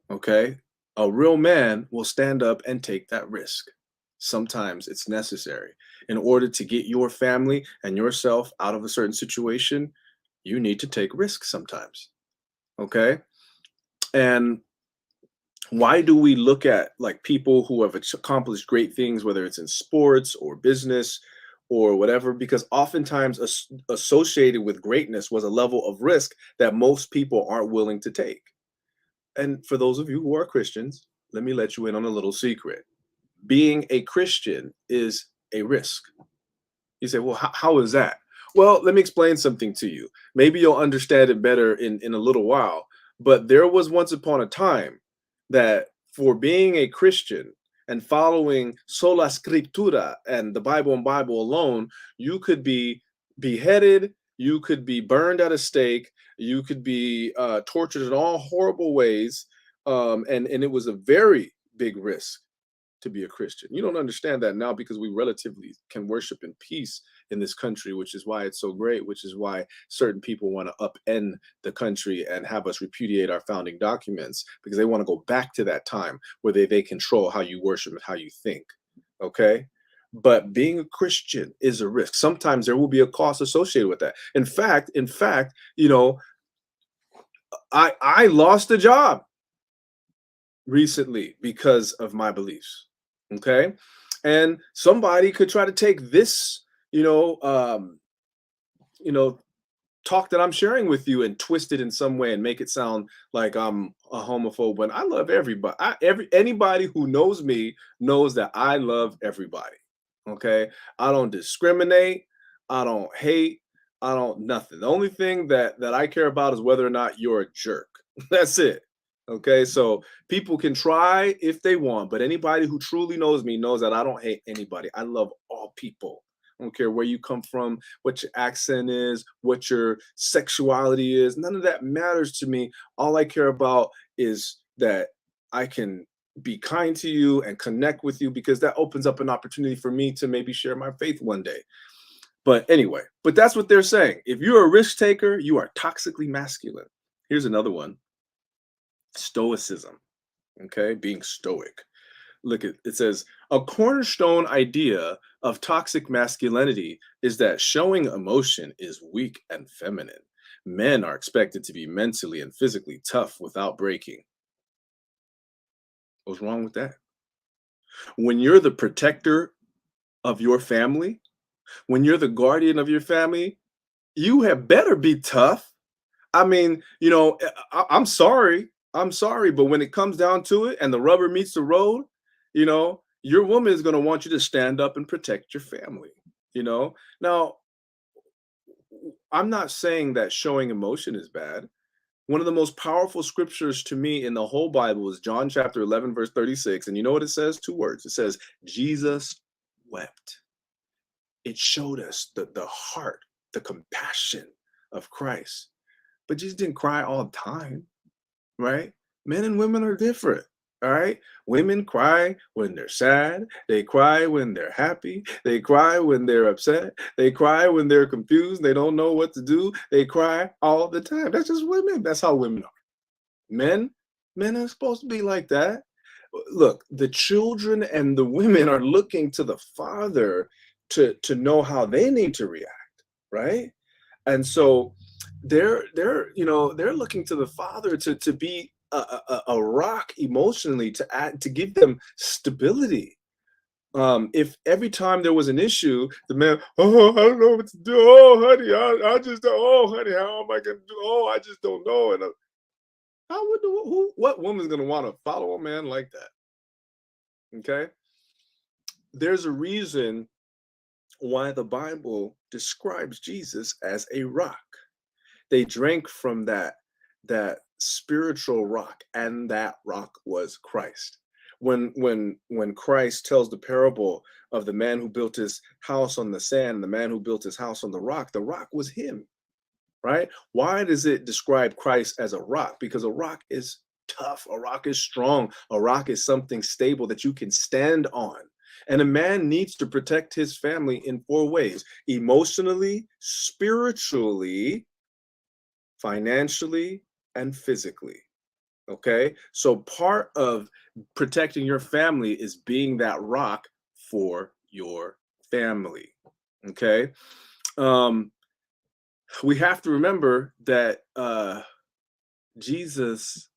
Okay? A real man will stand up and take that risk. Sometimes it's necessary. In order to get your family and yourself out of a certain situation, you need to take risks sometimes. Okay? And why do we look at like people who have accomplished great things, whether it's in sports or business or whatever? Because oftentimes associated with greatness was a level of risk that most people aren't willing to take. And for those of you who are Christians, let me let you in on a little secret. Being a Christian is a risk. You say, well, how is that? Well, let me explain something to you. Maybe you'll understand it better in a little while. But there was once upon a time that for being a Christian and following sola scriptura and the Bible and Bible alone, you could be beheaded, you could be burned at a stake, you could be tortured in all horrible ways, and it was a very big risk to be a Christian. You don't understand that now because we relatively can worship in peace in this country, which is why it's so great, which is why certain people want to upend the country and have us repudiate our founding documents, because they want to go back to that time where they control how you worship and how you think. Okay? But being a Christian is a risk. Sometimes there will be a cost associated with that. In fact, I lost a job recently because of my beliefs. Okay. And somebody could try to take this, talk that I'm sharing with you and twist it in some way and make it sound like I'm a homophobe when I love everybody. Anybody who knows me knows that I love everybody. Okay? I don't discriminate, I don't hate, I don't nothing. The only thing that I care about is whether or not you're a jerk. That's it. Okay? So people can try if they want, but anybody who truly knows me knows that I don't hate anybody. I love all people. I don't care where you come from, what your accent is, what your sexuality is. None of that matters to me. All I care about is that I can be kind to you and connect with you, because that opens up an opportunity for me to maybe share my faith one day. But anyway, but that's what they're saying. If you're a risk taker, you are toxically masculine. Here's another one. Stoicism. Okay, being stoic. Look, it says a cornerstone idea of toxic masculinity is that showing emotion is weak and feminine. Men are expected to be mentally and physically tough without breaking. What's wrong with that? When you're the protector of your family, when you're the guardian of your family, you have better be tough. I mean, I'm sorry. I'm sorry, but when it comes down to it and the rubber meets the road, your woman is going to want you to stand up and protect your family. Now, I'm not saying that showing emotion is bad. One of the most powerful scriptures to me in the whole Bible is John chapter 11, verse 36. And you know what it says? 2 words. It says, Jesus wept. It showed us the heart, the compassion of Christ. But Jesus didn't cry all the time, right? Men and women are different. All right. Women cry when they're sad. They cry when they're happy. They cry when they're upset. They cry when they're confused. They don't know what to do. They cry all the time. That's just women. That's how women are. Men are supposed to be like that. Look, the children and the women are looking to the Father to know how they need to react, right? And so they're looking to the Father to be a rock emotionally, to give them stability. If every time there was an issue, the man, oh, I don't know what to do. Oh, honey, I just don't. Oh, honey, how am I gonna do? Oh, I just don't know. And what woman's gonna want to follow a man like that? Okay, there's a reason why the Bible describes Jesus as a rock. They drank from that spiritual rock, and that rock was Christ. When Christ tells the parable of the man who built his house on the sand and the man who built his house on the rock was him, right? Why does it describe Christ as a rock? Because a rock is tough, a rock is strong, a rock is something stable that you can stand on. And a man needs to protect his family in 4 ways: emotionally, spiritually, financially, and physically. Okay, so part of protecting your family is being that rock for your family. Okay, we have to remember that Jesus,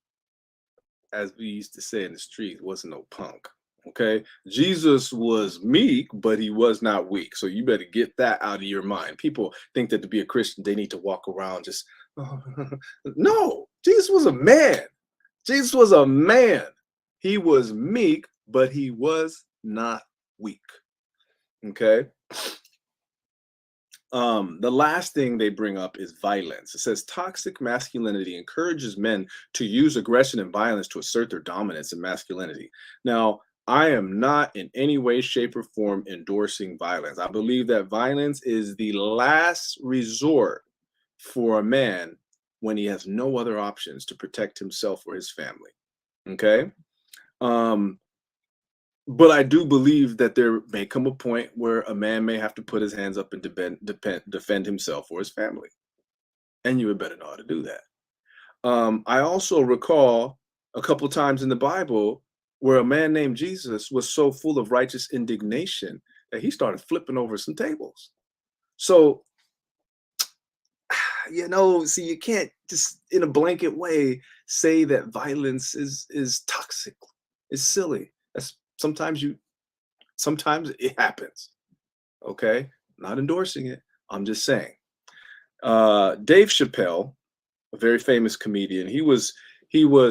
as we used to say in the street, wasn't no punk. Okay, Jesus was meek, but he was not weak. So you better get that out of your mind. People think that to be a Christian, they need to walk around just, no, Jesus was a man. Jesus was a man. He was meek, but he was not weak. Okay. The last thing they bring up is violence. It says toxic masculinity encourages men to use aggression and violence to assert their dominance and masculinity. Now, I am not in any way, shape, or form endorsing violence. I believe that violence is the last resort for a man when he has no other options to protect himself or his family. Okay. But I do believe that there may come a point where a man may have to put his hands up and defend himself or his family. And you would better know how to do that. I also recall a couple times in the Bible where a man named Jesus was so full of righteous indignation that he started flipping over some tables. So, see, you can't just in a blanket way say that violence is toxic. It's silly. Sometimes it happens. Okay, not endorsing it. I'm just saying. Dave Chappelle, a very famous comedian, he was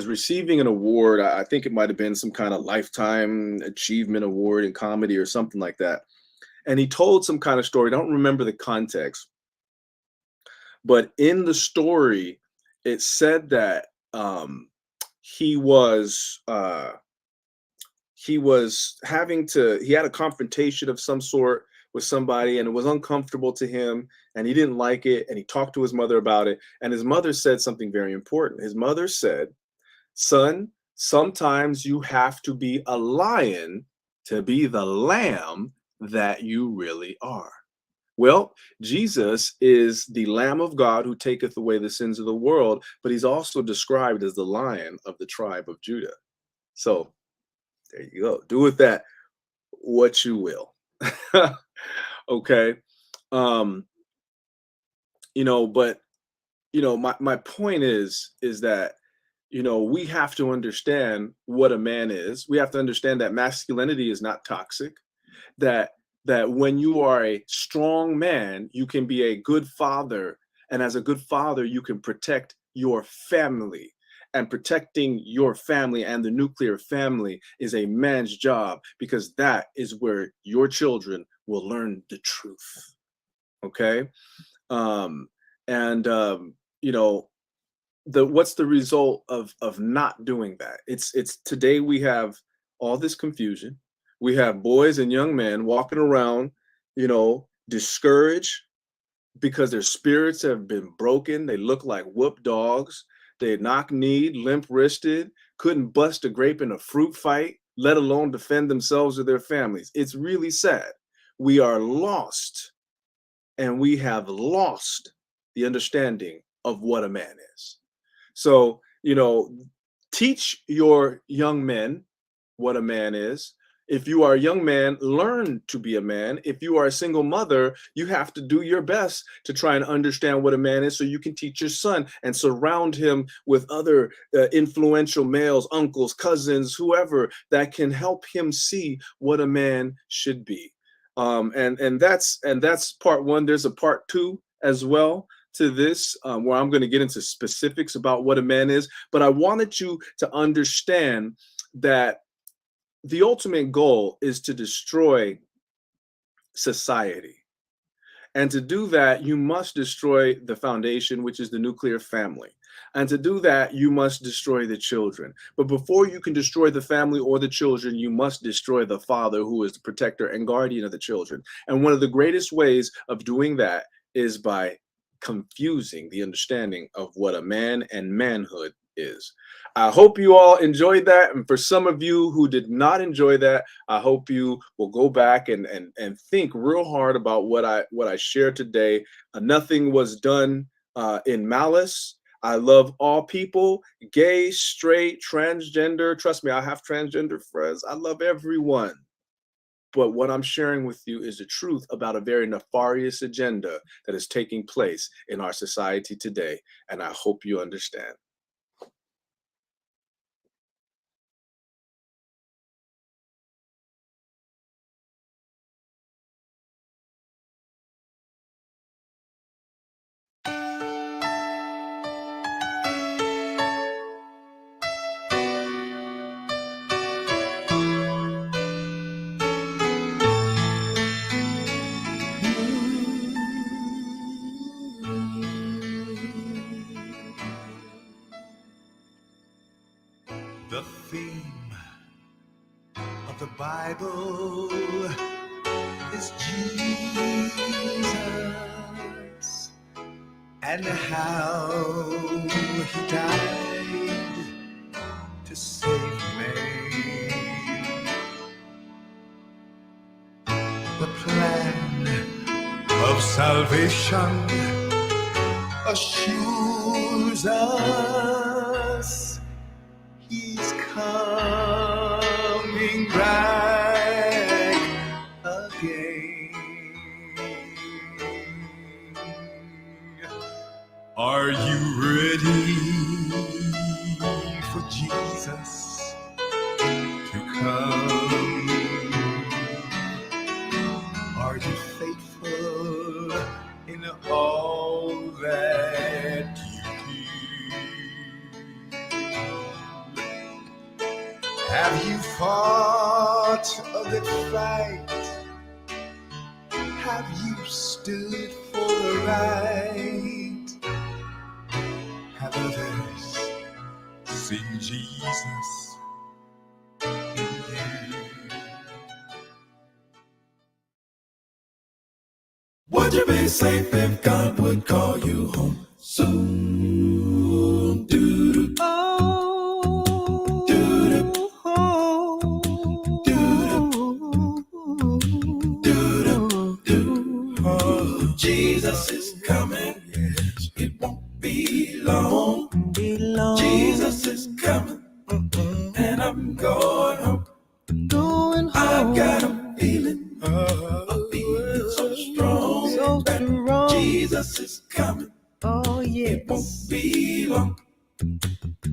receiving an award. I think it might have been some kind of lifetime achievement award in comedy or something like that. And he told some kind of story. I don't remember the context, but in the story, it said that he was he had a confrontation of some sort with somebody, and it was uncomfortable to him, and he didn't like it, and he talked to his mother about it, and his mother said something very important. His mother said, "Son, sometimes you have to be a lion to be the lamb that you really are." Well, Jesus is the Lamb of God who taketh away the sins of the world, but he's also described as the Lion of the tribe of Judah. So there you go. Do with that what you will. Okay. Um, but my point is that we have to understand what a man is. We have to understand that masculinity is not toxic, that when you are a strong man, you can be a good father, and as a good father, you can protect your family. And protecting your family and the nuclear family is a man's job, because that is where your children will learn the truth. Okay. What's the result of not doing that? It's today we have all this confusion. We have boys and young men walking around, discouraged because their spirits have been broken. They look like whoop dogs. They knock-kneed, limp-wristed, couldn't bust a grape in a fruit fight, let alone defend themselves or their families. It's really sad. We are lost, and we have lost the understanding of what a man is. So, teach your young men what a man is. If you are a young man, learn to be a man. If you are a single mother, you have to do your best to try and understand what a man is, so you can teach your son and surround him with other influential males, uncles, cousins, whoever, that can help him see what a man should be. And that's part one. There's a part two as well to this, where I'm going to get into specifics about what a man is. But I wanted you to understand that the ultimate goal is to destroy society. And to do that, you must destroy the foundation, which is the nuclear family. And to do that, you must destroy the children. But before you can destroy the family or the children, you must destroy the father, who is the protector and guardian of the children. And one of the greatest ways of doing that is by confusing the understanding of what a man and manhood is. I hope you all enjoyed that. And for some of you who did not enjoy that, I hope you will go back and think real hard about what I shared today. Nothing was done in malice. I love all people, gay, straight, transgender. Trust me, I have transgender friends. I love everyone. But what I'm sharing with you is the truth about a very nefarious agenda that is taking place in our society today. And I hope you understand. The theme of the Bible is Jesus and how he died to save me. The plan of salvation assures us he's coming back again. Are you ready for Jesus to come? Are you faithful in all that you do. Have you fought a good fight? Have you stood for the right? Have others seen Jesus in you? Would you be safe if God would call you home soon? Doo-doo. Oh, doo-doo. Oh, doo-doo. Doo-doo. Oh, Jesus is coming. Yes, it won't be long. Jesus is coming, and I'm going home. I've got a feeling so strong, Jesus is coming. Oh yeah, it won't be long.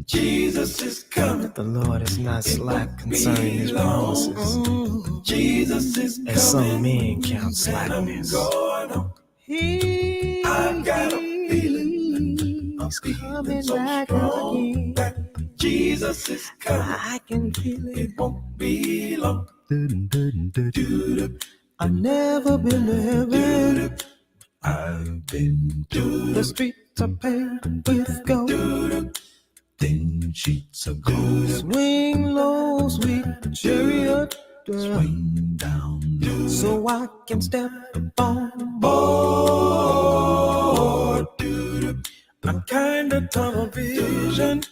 Jesus is coming. The Lord is not slack concerning his promises, Jesus is coming. as some men count slackness. I've got a feeling He's coming so back strong again. that Jesus is coming. I can feel it. It won't be long. I've never been to heaven. I've been to The streets are paved with gold. thin sheets of gold. Swing low, sweet chariot, Swing down low. so I can step on board. I'm kinda tunnel vision.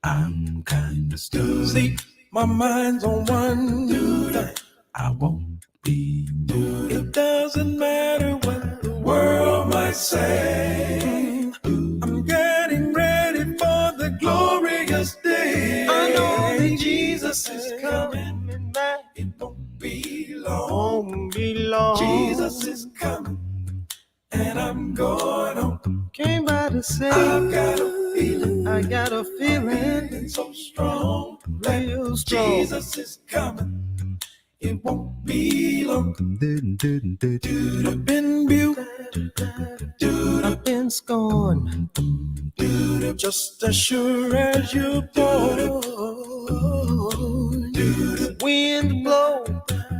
I'm kinda stuck. See, my mind's on one thing. I won't be moved. It doesn't matter what the world might say. I'm getting ready for the glorious day. I know that Jesus is coming back. It won't be long. Won't be long. Jesus is coming, and I'm going home. Came by to say, I've got a feeling. I got a feeling So strong, real strong. Jesus is coming. It won't be long. I've been built, I've been scorned, just as sure as you're born. Wind blow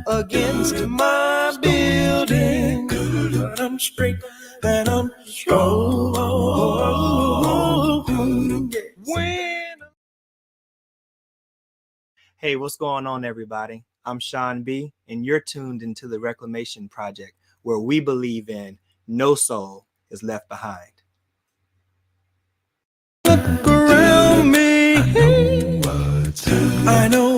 against my building, but I'm straight and I'm strong. Hey, what's going on, everybody? I'm Sean B, and you're tuned into the Reclamation Project, where we believe in no soul is left behind. Look around me, I know